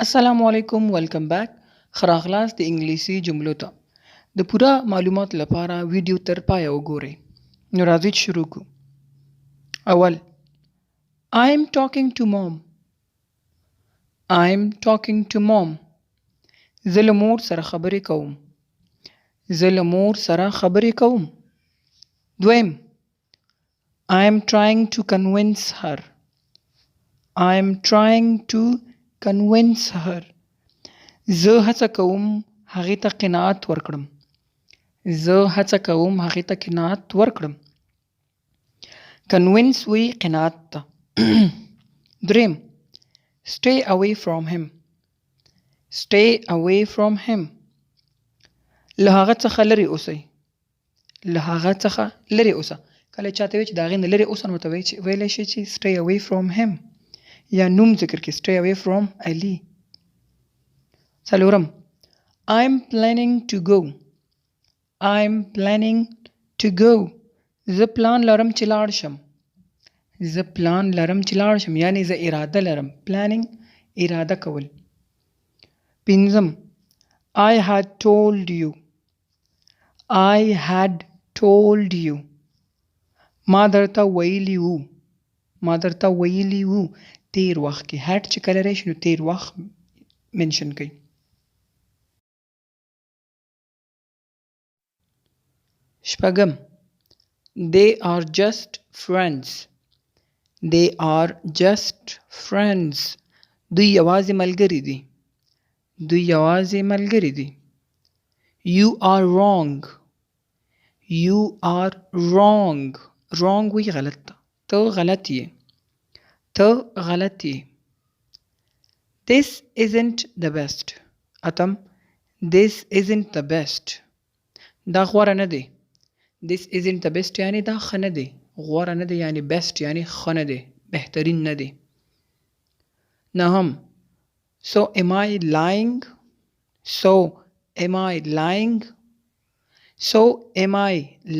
السلام علیکم ویلکم بیک خراغلاس د انګلیسي جملو ته د پوره معلومات لپاره ویډیو تر پایه وګورئ نو راځئ چې شروع کړو اول I'm talking to mom I'm talking to mom زه له مور سره خبرې کوم زه له مور سره خبرې کوم دویم I'm trying to convince her I'm trying to convince her زه هڅه کوم هغې ته قناعت ورکړم زه هڅه کوم هغې ته قناعت ورکړم convince وی قناعت ته دریم stay away from him stay away from him له هغه څخه لرې اوسئ له هغه څخه لرې اوسه کله چاته وایي چې د هغې نه لرې اوسه نو ورته ویلی شي چې stay away from him یا نوم ذکر کړي stay away from علي څلورم I'm planning to go I'm planning to go زه پلان لرم چې لاړ شم زه پلان لرم چې لاړ شم یعنی زه اراده لرم planning اراده کول پنځم I had told you I had told you ما درته ویلی وو ما درته ویلی وو تیر وخت کې had چې کله راشي نو تیر وخت منشن کوي شپږم they are just friends they are just friends دوی یوازې ملګري دي دوی یوازې ملګري دي you are wrong you are wrong wrong وی غلط ته غلط یې ته غلط یې this isn't the best اتم this isn't the best دا غوره نه دی this isn't the best یعنی دا ښه نه دی غوره نه دی یعنی best یعنی ښه نه دی بهترین نه دی نهم so am I lying so am I lying so am I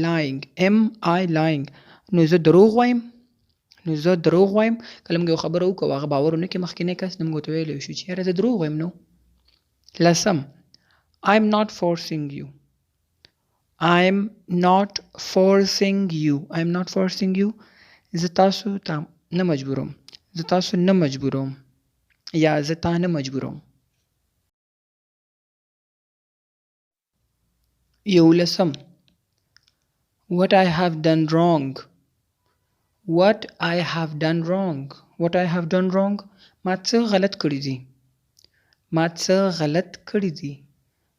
lying am I lying نو زه دروغ وایم نو زه دروغ وایم کله موږ یو خبره وکړو هغه باور ونه کړي مخکینی کس نو موږ ورته ویلی شو چې یاره زه دروغ وایم نو لسم I'm not forcing you I'm not forcing you I'm not forcing you زه تاسو ته نه مجبوروم زه تاسو نه مجبوروم یا زه تا نه مجبوروم یولسم What I have done wrong What I have done wrong What I have done wrong ما څه غلط کړي دي ما څه غلط کړي دي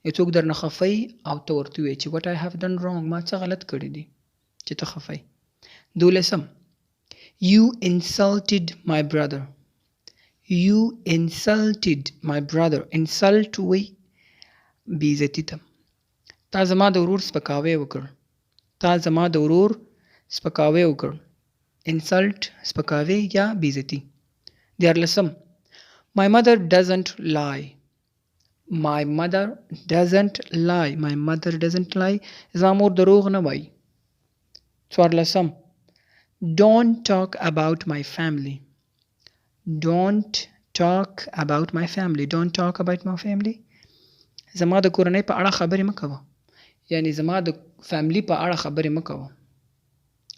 یو څوک درنه خفی او ته ورته وایې چې what I have done wrong ما څه غلط کړي دي چې ته خفی دولسم You insulted my brother You insulted my brother insult وی بې عزتي ته تا زما د ورور سپکاوی وکړ تا زما د ورور سپکاوی وکړ insult سپکاوی یا بې عزتي دیارلسم My mother doesn't lie My mother doesn't lie My mother doesn't lie زما مور دروغ نه وایي څوارلسم Don't talk about my family Don't talk about my family Don't talk about my family زما د کورنۍ په اړه خبرې مه کوه یعنی زما د فیملی په اړه خبرې مه کوه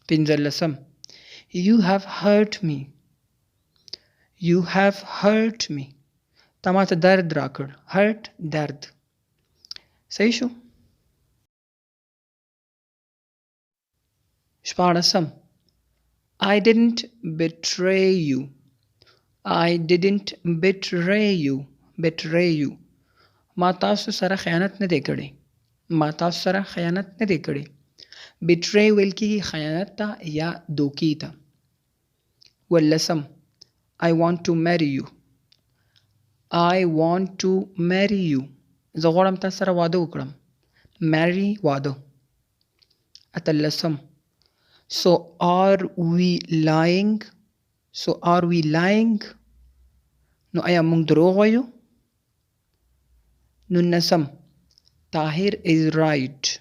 پنځلسم You have hurt me You have hurt me تا ما ته درد راکړ hurt درد صحیح شو شپاړسم I didn't betray you I didn't betray you betray you ما تاسو سره خیانت نه دی کړی ما تاسو سره خیانت نه دی کړی betray ویل کېږي خیانت ته یا دوکې ته ولسم I want to marry you I want to marry you زه غواړم تاسو سره واده وکړم marry واده اتلسم So are we lying So are we lying نو آیا موږ دروغ وایو نولسم Tahir is right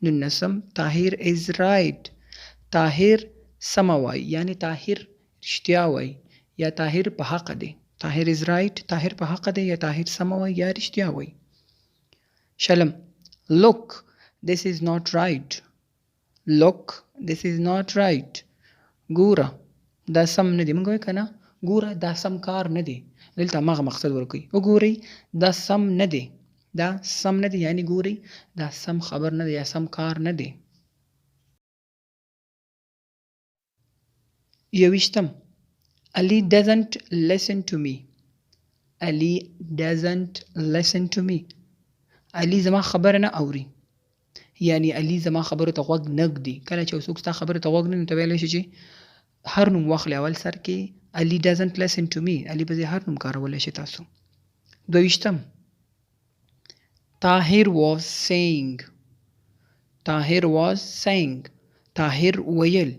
نولسم Tahir is right طاهر سمه وایي یعنی طاهر رښتیا وایي یا طاهر په حق دی طاهر is right طاهر په حق دی یا طاهر سم وای یا رښتیا وای. شلم look this is not right look this is not right ګوره دا سم نه دی. موږ وایو کنه ګوره دا سم کار نه دی. دلته مغه مقصد ورکوي وګورئ دا سم نه دی دا سم نه دی یعنی ګورئ دا سم خبر نه دی یا سم کار نه دی. یویشتم Ali doesn't listen to me Ali doesn't listen to me Ali زما خبره نه اوري یعنی Ali زما خبره ته غوږ نه ږدي. کله چې څوک ستا خبره ته غوږ نه نو ته ویلی شي چې هر نوم واخلې اول سر کې Ali doesn't listen to me Ali به هر نوم کارولی شي تاسو. دویشتم طاهر was saying طاهر was saying طاهر ویل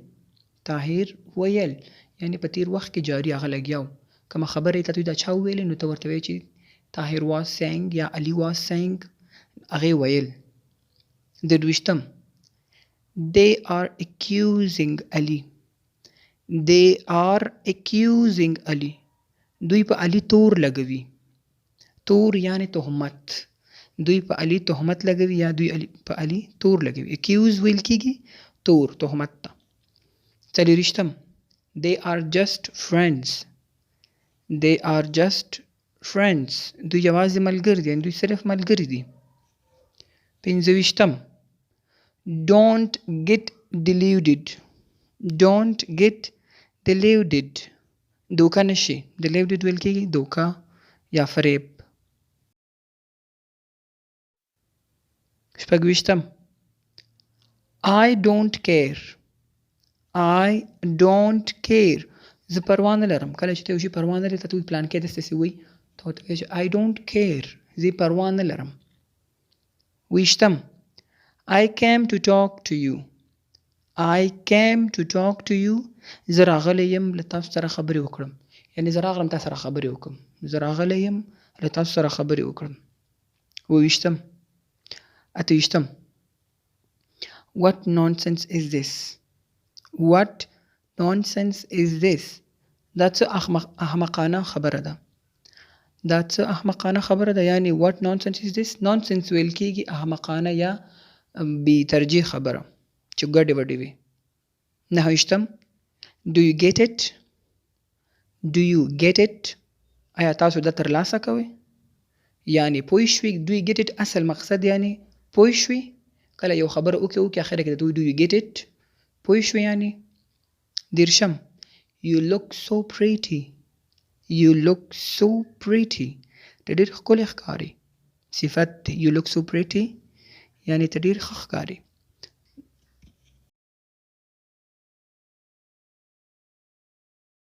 طاهر ویل یعنی په تیر وخت کې جاری هغه لګیاو. کومه خبره ته دوی دا چا ویلې نو ته ورته وایې چې طاهر was saying یا Ali was saying هغې ویل. دویشتم they are accusing Ali they are accusing Ali دوی په علي تور لګوي. تور یعنی تهمت. دوی په علي تهمت لګوي یا دوی په علي تور لګوي. accuse ویل کیږي تور تهمت ته. څلوېښتم they are just friends they are just friends دوی یوازې ملګري دي دوی صرف ملګري دي. پنځه don't get deluded don't get deluded دوکه نشي. deluded ویل کیږي دوکه یا فریب. شپږویشتم I don't care I don't care زه پروا نه لرم. کله چې ته یو شي پروا نه لرې ته پلان کې داسې وایي ته ورته وایې چې I don't care زه پروا نه لرم. ویشتم I came to talk to you I came to talk to you زه راغلی یم له تاسو سره خبرې وکړم یعنی زه راغلم تاسو سره خبرې وکړم زه راغلی یم له تاسو سره خبرې وکړم. اوویشتم اتهویشتم What nonsense is this What nonsense is this دا څه احمقانه خبره ده دا څه احمقانه خبره ده یعنی what nonsense is this nonsense ویل کیږي احمقانه یا بی ترجیح خبره چې ګډې وډې وي. نهویشتم Do you get it Do you get it آیا تاسو دا ترلاسه کوئ یعنی پوه شوي Do you get it اصل مقصد یعنی پوه شوي کله یو خبره وکړي اخره کې Do you get it پوه شوي یعنی. دیرشم You look so pretty You look so pretty ته ډېر ښکلی ښکاري. صفت You look so pretty یعنی ته ډېر ښه ښکاري.